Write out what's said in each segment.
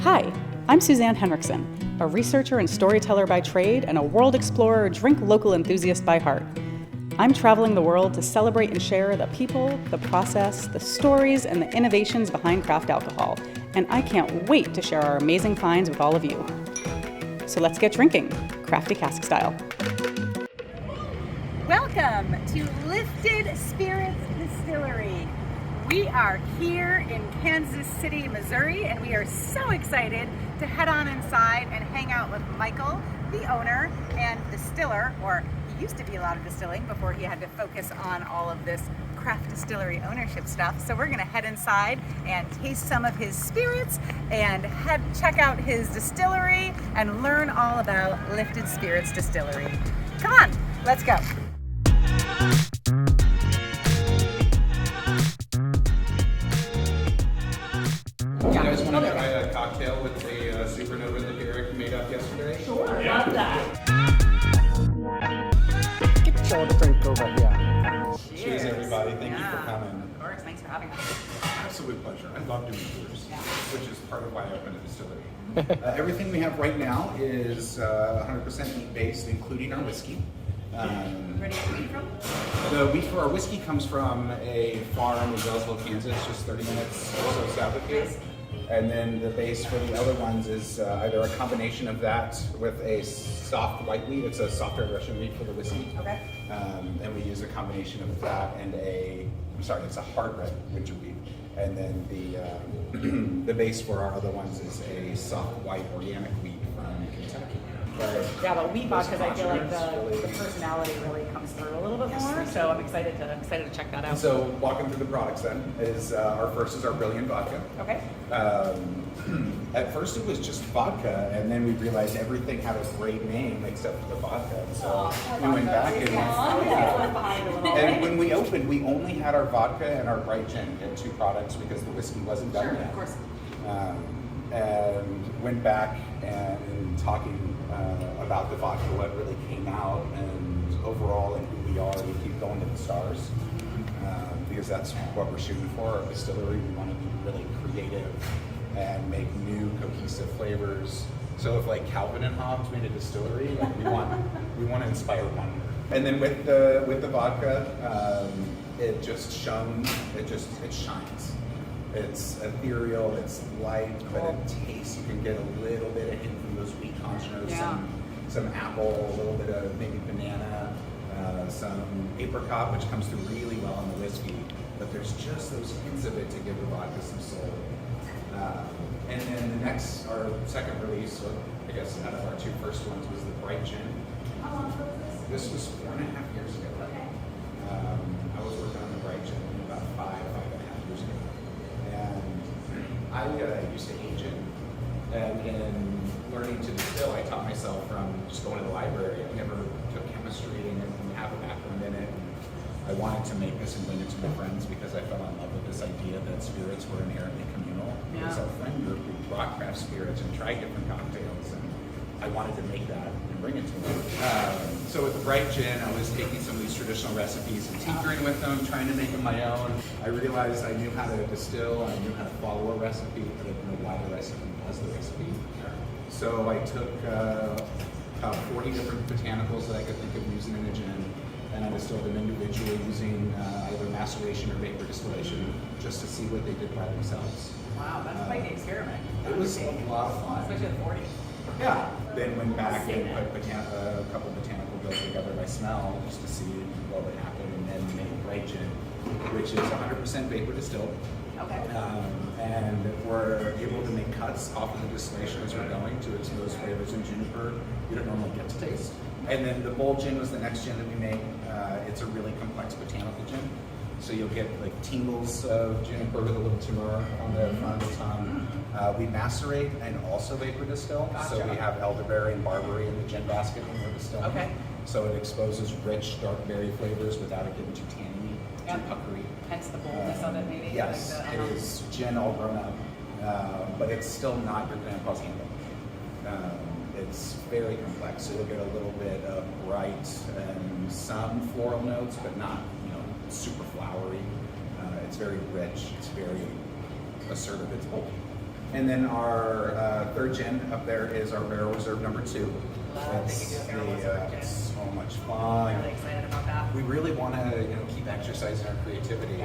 Hi, I'm Suzanne Henriksen, a researcher and storyteller by trade and a world explorer, drink local enthusiast by heart. I'm traveling the world to celebrate and share the people, the process, the stories, and the innovations behind craft alcohol, and I can't wait to share our amazing finds with all of you. So let's get drinking, Crafty Cask style. Welcome to Lifted Spirits Distillery. We are here in Kansas City, Missouri, and we are so excited to head on inside and hang out with Michael, the owner and distiller, or he used to be a lot of distilling before he had to focus on all of this craft distillery ownership stuff. So we're gonna head inside and taste some of his spirits and check out his distillery and learn all about Lifted Spirits Distillery. Come on, let's go. You guys want to try a cocktail with the Supernova that Derek made up yesterday? Sure, love that. Get y'all to drink over here. Cheers, everybody. Thank you for coming. Of course, thanks for having us. Absolute pleasure. I love doing tours, which is part of why I opened a distillery. Everything we have right now is 100% meat-based, including our whiskey. Where do you get the wheat from? The wheat for our whiskey comes from a farm in Wellsville, Kansas, just 30 minutes or so south of here. And then the base for the other ones is either a combination of that with a soft white wheat. It's a softer Russian wheat for the whiskey. Okay. And we use a combination of that and it's a hard red winter wheat. And then the base for our other ones is a soft white organic wheat from Kentucky. But wheat vodkas, I feel like the personality really comes through a little bit more. So I'm excited to check that out. So walking through the products then is our first is our Brilliant Vodka. Okay. At first it was just vodka, and then we realized everything had a great name except for the vodka. So we went back and when we opened, we only had our vodka and our bright gin in two products because the whiskey wasn't done yet. Of course. And went back and talking about the vodka, what really came out, and overall and who we are. We keep going to the stars because that's what we're shooting for. Our distillery, we want to be really creative and make new cohesive flavors. So if like Calvin and Hobbes made a distillery, like we want to inspire wonder. And then with the vodka, it just shines. It's ethereal, it's light, but it tastes, you can get a little bit of hint from those wheat conch notes, some apple, a little bit of maybe banana, some apricot, which comes through really well in the whiskey, but there's just those hints of it to give the vodka some soul. And then our second release, or I guess out of our two first ones, was the Bright Gin. How long ago was this? This was 4.5 years ago. Okay. I was working on the Bright Gin about 5.5 years ago. And I used to age it, and in learning to distill, I taught myself from just going to the library. I never took chemistry and didn't have a background in it. And I wanted to make this and bring it to my friends because I fell in love with this idea that spirits were inherently communal. Because our friend group, we brought craft spirits and tried different cocktails, and I wanted to make that and bring it to them. So with the Bright Gin, I was taking some of these traditional recipes and tinkering with them, trying to make them my own. I realized I knew how to distill, I knew how to follow a recipe, but I didn't know why the recipe was the recipe. So I took about 40 different botanicals that I could think of using in a gin, and I distilled them individually using either maceration or vapor distillation, just to see what they did by themselves. Wow, that's quite the experiment. It was a lot of fun. Especially at 40. Yeah. Then went back and put a couple botanical bills together by smell just to see what would happen, and then made Bright Gin, which is 100% vapor distilled. Okay. And we're able to make cuts off of the distillation as we're going to expose flavors in juniper you don't normally get to taste. And then the Bold Gin was the next gin that we made. It's a really complex botanical gin. So you'll get like tingles of juniper with a little timur on the front of the tongue. We macerate and also vapor distill. Gotcha. So we have elderberry and barberry in the gin basket when we're distilling. Okay. So it exposes rich dark berry flavors without it getting too tangy, too puckery. Hence the boldness of it, maybe. Yes, like it is gin all grown up, but it's still not your grandpa's handle. It's very complex, so you'll get a little bit of bright and some floral notes, but not super flowery. It's very rich. It's very assertive. It's bold. And then our third gin up there is our Barrel Reserve number 2. It's so much fun. I'm really excited about that. We really want to keep exercising our creativity.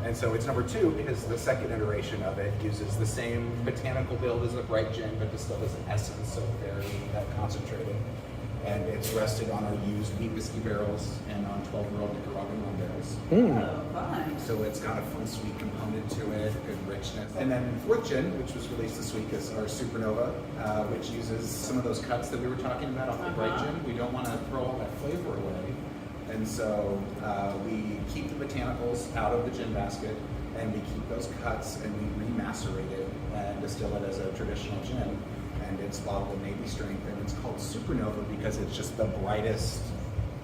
And so it's number 2 because the second iteration of it uses the same botanical build as the bright gin, but distilled as an essence, so very concentrated. And it's rested on our used wheat whiskey barrels and on 12-year-old Nicaraguan rum barrels. Oh, fun. So it's got a fun sweet component to it, good richness. And then fourth gin, which was released this week, is our Supernova, which uses some of those cuts that we were talking about off the bright gin. We don't want to throw all that flavor away. And so we keep the botanicals out of the gin basket, and we keep those cuts, and we remacerate it and distill it as a traditional gin. And it's bottled in Navy strength, and it's called Supernova because it's just the brightest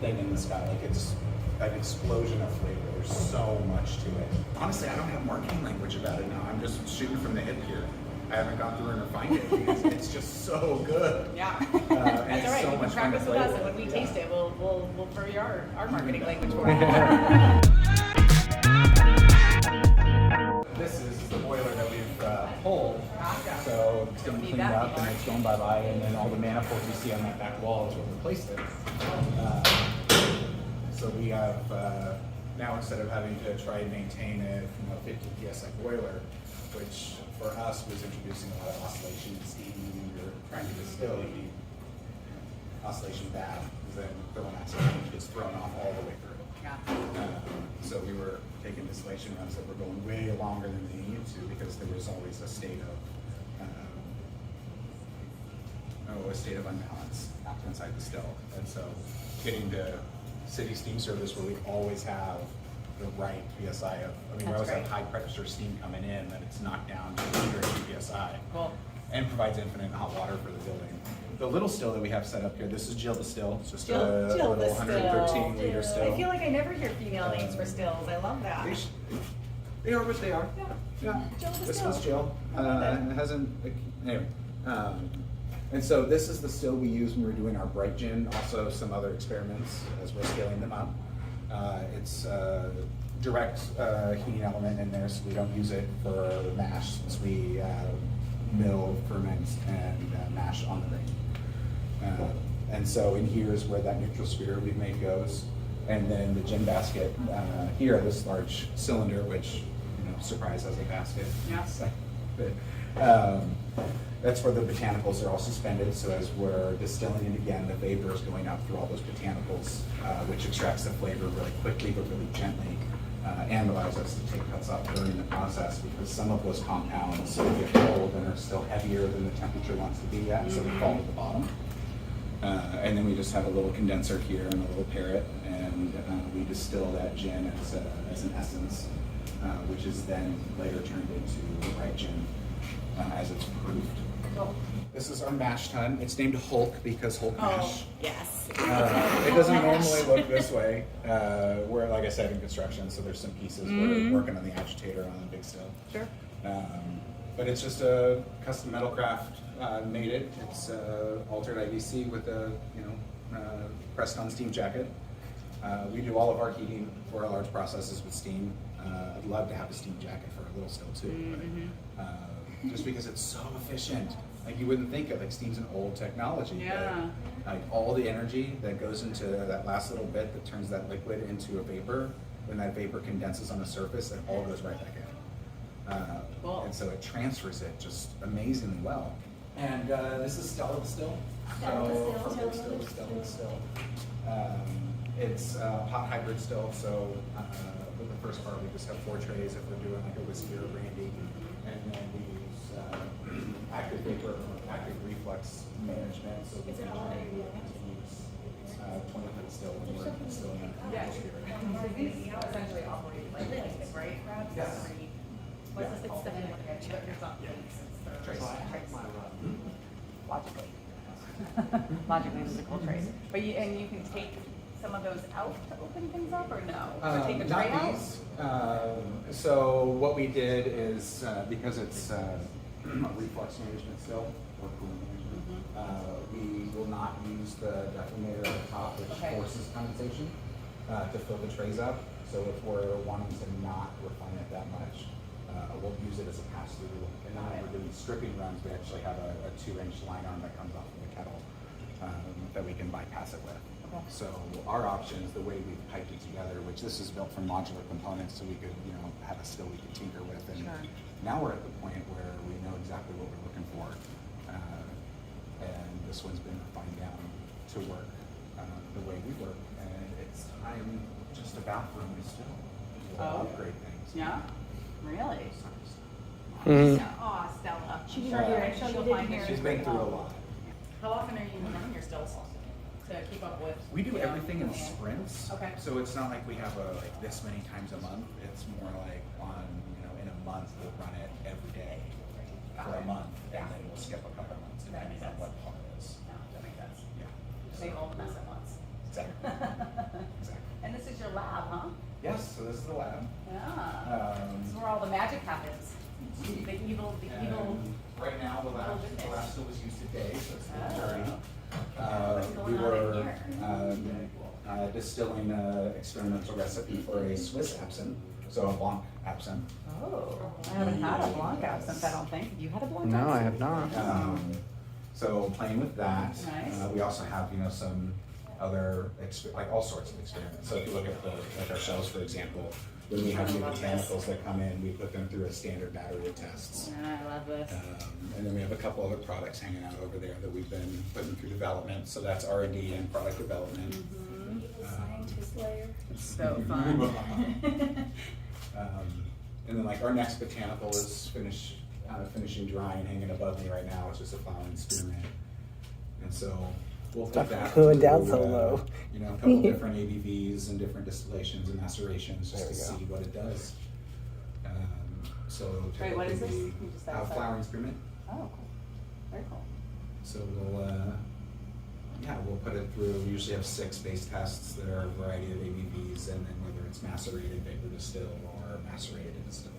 thing in the sky. Like, it's an explosion of flavor. There's so much to it. Honestly, I don't have marketing language about it now. I'm just shooting from the hip here. I haven't gone through and refined it because it's just so good. Yeah. And That's it's all right. so You can much fun to practice with us, flavor. and when we Yeah. taste it, we'll throw you our marketing language for it. This is the boiler that we've pulled. Gotcha. So it's getting Don't need cleaned that up anymore. and it's going bye-bye, and then all the manifolds you see on that back wall is what replaced it. So we have, now instead of having to try and maintain a 50 PSI boiler, which for us was introducing a lot of oscillation and steam when we were trying to distill, you need oscillation bad, because then thermal oxidation gets thrown off all the way through. Yeah. So we were taking distillation runs that were going way longer than they needed to because there was always a state of unbalance inside the still. And so getting to city steam service where we always have the right PSI of, we That's always great. have high pressure steam coming in, that it's knocked down to 180 PSI. Cool. And provides infinite hot water for the building. The little still that we have set up here, this is Jill the Still. It's just Jill a the little 113 liter still. I feel like I never hear female names for stills. I love that. They are what they are. Yeah. Yeah. Jill the This Still. one's Jill. I love it. And it hasn't, anyway. And so this is the still we use when we're doing our bright gin, also some other experiments as we're scaling them up. It's direct heating element in there, so we don't use it for mash, since we mill, ferment, and mash on the grain. And so in here is where that neutral sphere we've made goes. And then the gin basket here, this large cylinder, which, surprise has a basket. Yes. That's where the botanicals are all suspended. So as we're distilling it again, the vapor is going up through all those botanicals, which extracts the flavor really quickly but really gently, and allows us to take cuts off during the process, because some of those compounds get cold and are still heavier than the temperature wants to be at, so they fall to the bottom. And then we just have a little condenser here and a little parrot, and we distill that gin as an essence, which is then later turned into the bright gin as it's proofed. Cool. This is our mash tun. It's named Hulk because Hulk mash. Oh, yes. It doesn't normally look this way. We're, like I said, in construction, so there's some pieces we're working on the agitator on the big still. Sure. But it's just a custom metalcraft made it. It's altered IVC with a pressed on steam jacket. We do all of our heating for our large processes with steam. I'd love to have a steam jacket for a little still too, but just because it's so efficient. Like, you wouldn't think of, like, steam's an old technology. Yeah. But, like, all the energy that goes into that last little bit that turns that liquid into a vapor, when that vapor condenses on the surface, it all goes right back in. Cool. And so it transfers it just amazingly well. And this is Stella the Still. Stella the Still. It's a hot hybrid still, so with the first part we just have 4 trays if we're doing like a whiskey or a brandy. And then we use active vapor, active reflux management, so we can use 20-foot still when we're distilling an atmosphere. These essentially operate like this, right? Yes. What's this? It's the checkers on. Trace. Logically. Logically, this is a cool trace. But you can take some of those out to open things up, or no? Or take the tray Not out? these. So what we did is, because it's reflux management still, or cooling management, we will not use the defumator at the top, which Okay. forces condensation to fill the trays up. So if we're wanting to not refine it that much, we'll use it as a pass-through. And then when we're doing stripping runs, we actually have a 2-inch line arm that comes off of the kettle that we can bypass it with. Okay. So our options, the way we've piped it together, which this is built from modular components, so we could, have a still we could tinker with. And Sure. now we're at the point where we know exactly what we're looking for. And this one's been refined down to work the way we work. And it's time just about for them to still upgrade things. Yeah? Really? Mhm. Aw, Stella. She's Sure, right here. she'll She find didn't it. hear. She's been through a lot. How often are you running your stills to keep up with? We do everything in sprints. Okay. So it's not like we have like this many times a month. It's more like in a month we'll run it every day for a month, and then we'll skip a couple months depending on what part is. No, that makes sense. Yeah. Big old mess at once. Exactly. Exactly. And this is your lab, huh? Yes. So this is the lab. Yeah. This is where all the magic happens. The evil. And right now, the lab goodness. still was used today, so it's Oh. still dirty. What's We going on in were here? distilling an experimental recipe for a Swiss absinthe, so a Blanc absinthe. Oh, I haven't had a Blanc absinthe, I don't think. Have you had a Blanc No, I absinthe? have not. So playing with that. Nice. We also have some other like all sorts of experiments. So if you look at our shelves, for example, when we have new botanicals that come in, we put them through a standard battery of tests. I love this. And then we have a couple other products hanging out over there that we've been putting through development. So that's R&D and product development. Scientist layer. It's so fun. And then like our next botanical is finishing drying, hanging above me right now. It's just a flowering spearmint. And so we'll put that Going down through, so low. a couple different ABVs and different distillations and macerations just to There we see what it does. So Wait, what is this? typically, You just said, sorry. flowering spearmint. Oh, cool. Very cool. So we'll put it through. We usually have 6 base tests that are a variety of ABVs, and then whether it's macerated, vapor distilled, or macerated and distilled.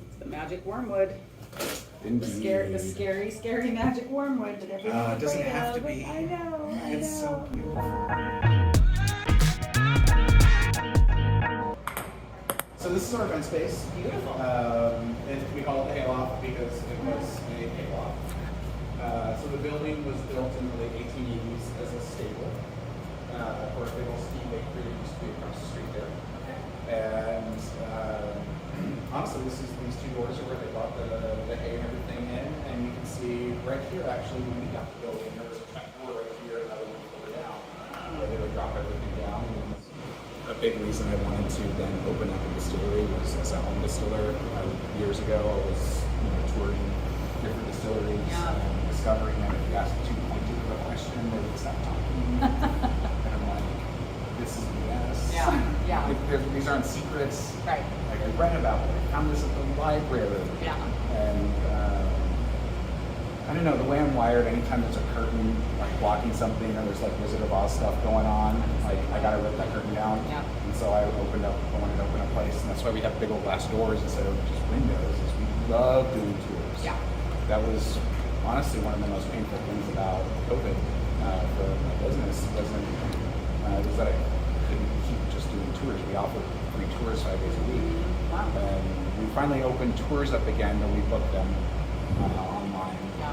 It's the magic wormwood. Indeed. The scary magic wormwood that everyone's It doesn't afraid have to of. be. I know. It's so beautiful. So this is our event space. Beautiful. We call it the hayloft because it was a hayloft. So the building was built in the late 1880s as a stable for a big old ski bakery that used to be across the street there. And honestly, these 2 doors are where they brought the hay and everything in. And you can see right here, actually, when we got the building, there was a front door right here and another one further down where they would drop everything down. And a big reason I wanted to then open up a distillery was as a home distiller. Years ago, I was touring different distilleries and discovering that if you ask too pointed of a question, they would stop talking. And I'm like, this is BS. Yeah. These aren't secrets. Right. Like I read about it. I found this at the library. Yeah. And I don't know, the way I'm wired, anytime there's a curtain like blocking something or there's like Wizard of Oz stuff going on, like I gotta rip that curtain down. Yeah. And so I wanted to open a place, and that's why we have big old glass doors instead of just windows, is we love doing tours. Yeah. That was honestly one of the most painful things about COVID for my business was that I couldn't keep just doing tours. We offered free tours 5 days a week. Wow. And we finally opened tours up again, but we booked them online. Yeah.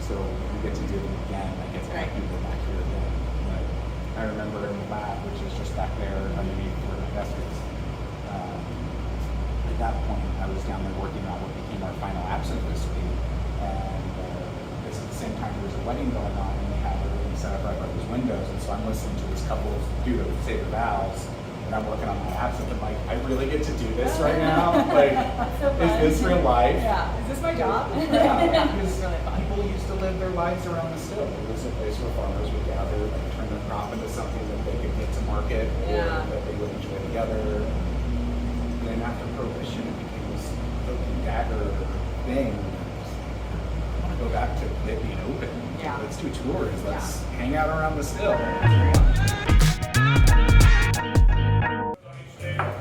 So we get to do them again. I get to have people back here again. But I remember in the lab, which is just back there underneath where the desk is. At that point, I was down there working on what became our final absinthe recipe. And this at the same time there was a wedding going on, and they had everything set up right by those windows. And so I'm listening to this couple say the vows. And I'm working on my absinthe. I'm like, I really get to do this right now? Like, So is this real life? Yeah. Is this my job? Yeah, because people used to live their lives around the still. It was a place where farmers would gather, like turn their crop into something that they could get to market or that they would enjoy together. And then after Prohibition, it became this cloak and dagger thing. I want to go back to it being open. Yeah. Let's do tours. Let's hang out around the still.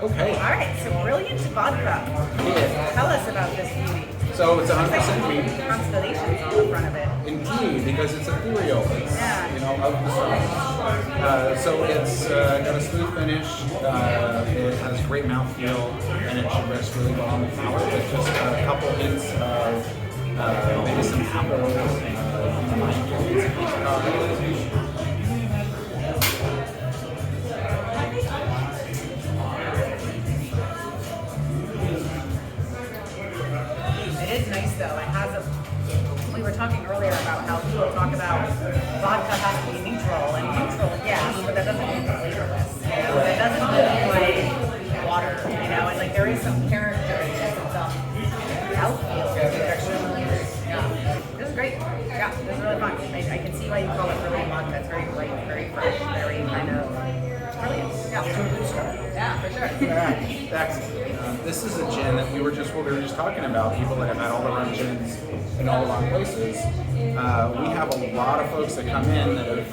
Okay. All right, so brilliant vodka. Tell us about this beauty. So it's 100% wheat. Constellations on the front of it. Indeed, because it's ethereal. It's, Yeah. you know, of the stars. So it's got a smooth finish. It has great mouthfeel, and it should rest really well on the palate with just a couple hints of maybe some apple, It is nice though. It has a. We were talking earlier about how people talk about vodka has to be neutral, and neutral, yes, but that doesn't mean flavorless. You know, it doesn't mean like water. You know, and like there is some character and some mouthfeel. Yeah, this is great. Yeah, this is really fun. I can see why you call it really vodka. It's very bright, very fresh, very kind of brilliant. Yeah, yeah, for sure. Yeah, excellent. This is a gin that we were just talking about. People that have had all the rum gins in all the wrong places. We have a lot of folks that come in that have,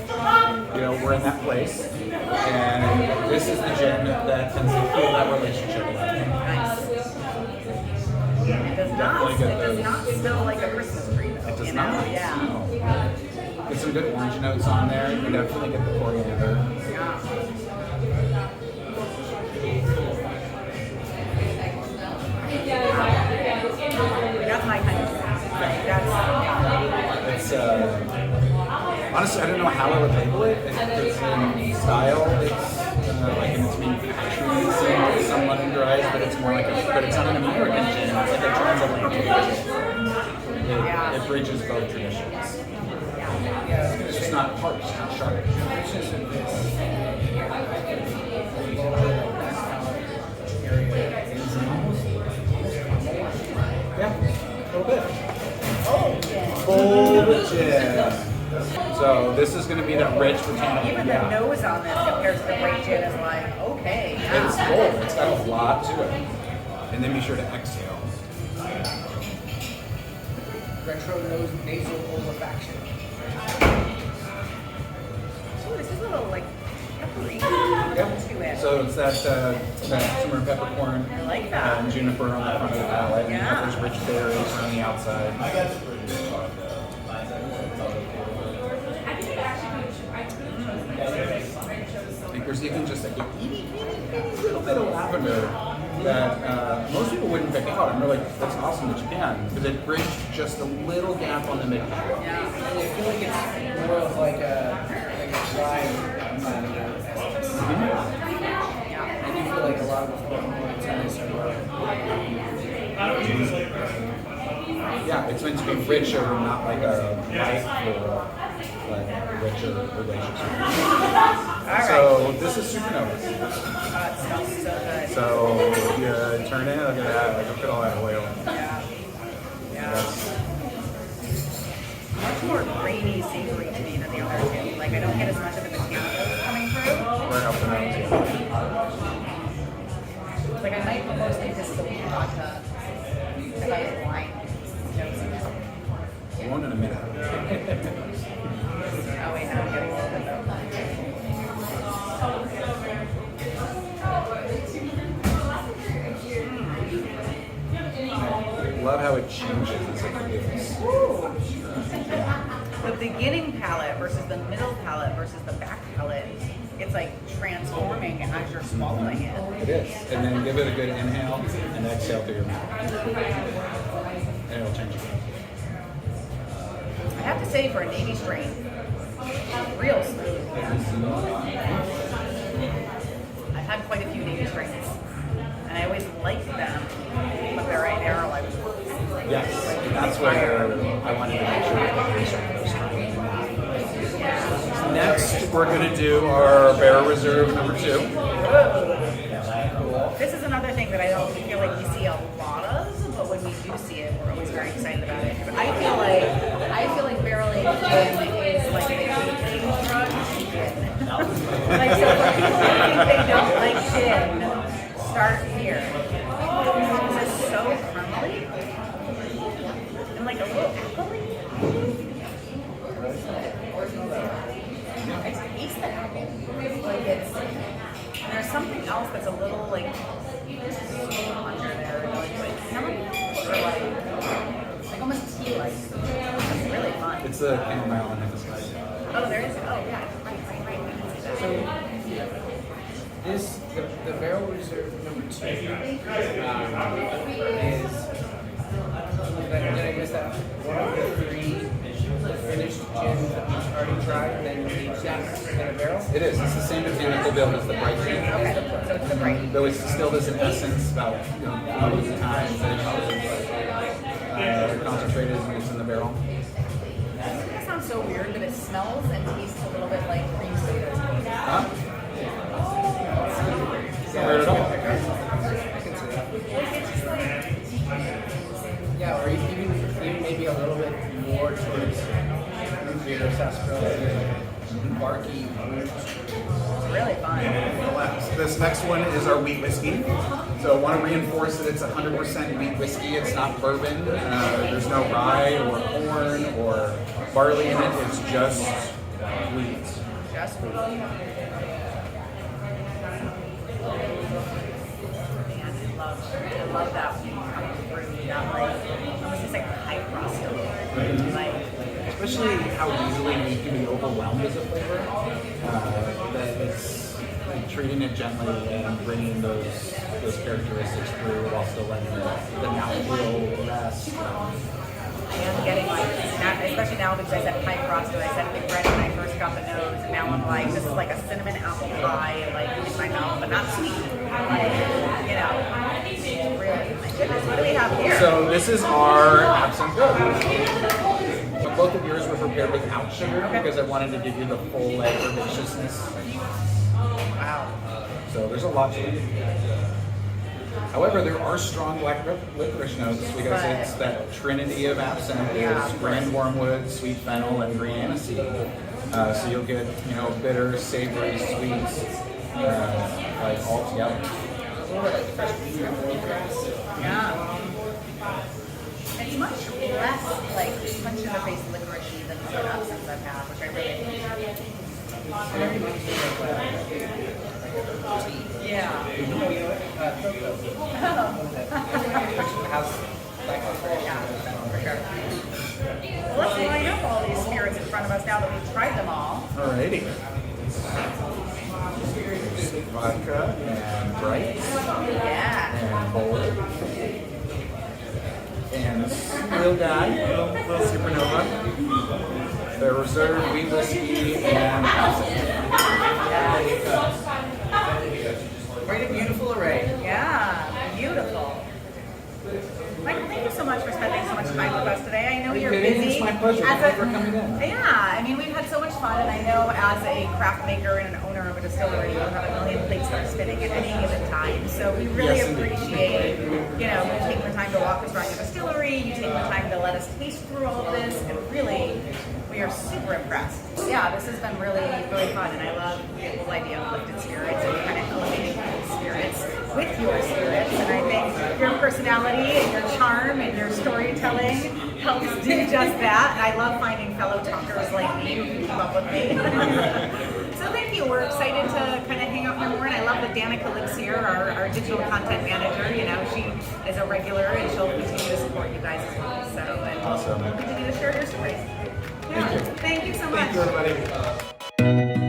you know, we're in that place, and this is the gin that tends to feel that relationship. Nice. It does not smell like a Christmas tree though. It does you not. know? Yeah. No. Get some good orange notes on there. You definitely get the coriander. Yeah. That's my kind of It's honestly, I don't know how I would label it. It's in style. It's like in its manufacturing, some lemon dries, but it's more like but it's not an American gin. It's like a transatlantic gin. It bridges both traditions. It's just not harsh, it's not sharp. Yeah, a little bit. Bold gin. So this is going to be that rich botanical. Even the nose on this compared to the white gin is like, okay. Yeah. It's bold. It's got a lot to it. And then be sure to exhale. Retro nasal olfaction. Oh, this is a little like peppery Yep. to it. So it's that turmeric peppercorn I like that. and juniper on the front of the palate. And you Yeah. have those rich berries on the outside. I think there's even just like a teeny little bit of lavender that most people wouldn't pick out. And we're like, that's awesome that you can, because it bridged just a little gap on the mid palate. Yeah. I feel like it's more of like a dry lavender. Yeah. I do feel like a lot of the components in this are Yeah, it's meant to be richer, not like a light floral, but a richer relationship. All So this is Supernova. It smells so good. So you turn it, look at that, like look at all that oil. Yeah. Yeah. That's, Much more grainy, savory to me than the other two. Like I don't get as much of the potatoes coming through. we're helping out. Like I might almost think this is a vodka if I was wine. One in a minute. Oh wait, now I'm getting a little bit though. Love how it changes as it goes. The beginning palate versus the middle palate versus the back palate, it's like transforming as you're swallowing it. It is. And then give it a good inhale and exhale through your mouth. And it'll change again. I have to say, for a navy strain, real smooth. I've had quite a few navy strains, and I always liked them, but they're right there, like. Yes, and that's where I wanted to make sure that we start those strong. Next, we're going to do our Barrel Reserve number 2. This is another thing that I don't feel like we see a lot of, but when we do see it, we're always very excited about it. I feel like barrel aged gin is like the gateway drug to gin. Like so for people who think they don't like gin, start here. This is so crumbly and like a little appley. I taste the apple. Like it's there's there's something else that's a little like under there, like chamomile or like almost tea-like. It's really fun. It's the chamomile and hibiscus. Oh, there is. Oh, yeah. Right. I can see that. So this the barrel reserve number 2 is did I miss that one of the 3 finished gins that we've already tried, then aged that in a barrel? It is. It's the same mechanical build as the bright gin. Okay, so it's the bright. Though it's distilled as an essence about thousands of times concentrated and used in the barrel. That sounds so weird, but it smells and tastes a little bit like cream soda to me. Huh? Not weird at all. I can see that. Yeah, or even maybe a little bit more towards weirder sarsaparilla, like barky root. It's really fun. This next one is our wheat whiskey. So I want to reinforce that it's 100% wheat whiskey. It's not bourbon. There's no rye or corn or barley in it. It's just wheat. Just wheat. I love that coming through. That like almost just like high frosting. Like Especially how easily wheat can be overwhelmed as a flavor. That it's like treating it gently and bringing those characteristics through while still letting the mouthfeel rest. I am getting like, especially now because I said high frosted, I said big red when I first got the nose, and now I'm like, this is like a cinnamon apple pie, like in my mouth, but not sweet. Like, you know, really, my goodness, what do we have here? So this is our Absinthe Verte. Both of yours were prepared without sugar because I wanted to give you the full like herbaceousness. Wow. So there's a lot to it. However, there are strong black licorice notes because it's that trinity of absinthe is grand wormwood, sweet fennel, and green aniseed. So you'll get bitter, savory, sweet, like all together. Yeah. It's much less like punch in the face licorice than the absinthe I've had, which I really like. Yeah. Yeah, for sure. Well, let's line up all these spirits in front of us now that we've tried them all. Alrighty. Vodka and bright Yeah. and bold and this real guy, Supernova, the reserve wheat whiskey and absinthe. Quite a beautiful array. Yeah, beautiful. Michael, thank you so much for spending so much time with us today. I know you're kidding? busy. It's my pleasure. Thank you for coming in. Yeah, I mean, we've had so much fun, and I know as a craft maker and an owner of a distillery, you have a million plates that are spinning at any given time. So we really appreciate, you taking the time to walk us around your distillery, you taking the time to let us taste through all of this, and really, we are super impressed. Yeah, this has been really, really fun, and I love the whole idea of lifted spirits and kind of elevating spirits with your spirits. And I think your personality and your charm and your storytelling helps do just that. And I love finding fellow talkers like me who can keep up with me. So thank you. We're excited to kind of hang out here more. And I love that Danica lives here, our digital content manager. She is a regular and she'll continue to support you guys as well. So, and Awesome. we'll continue to share your stories. Yeah. Thank you so much. Thank you, everybody.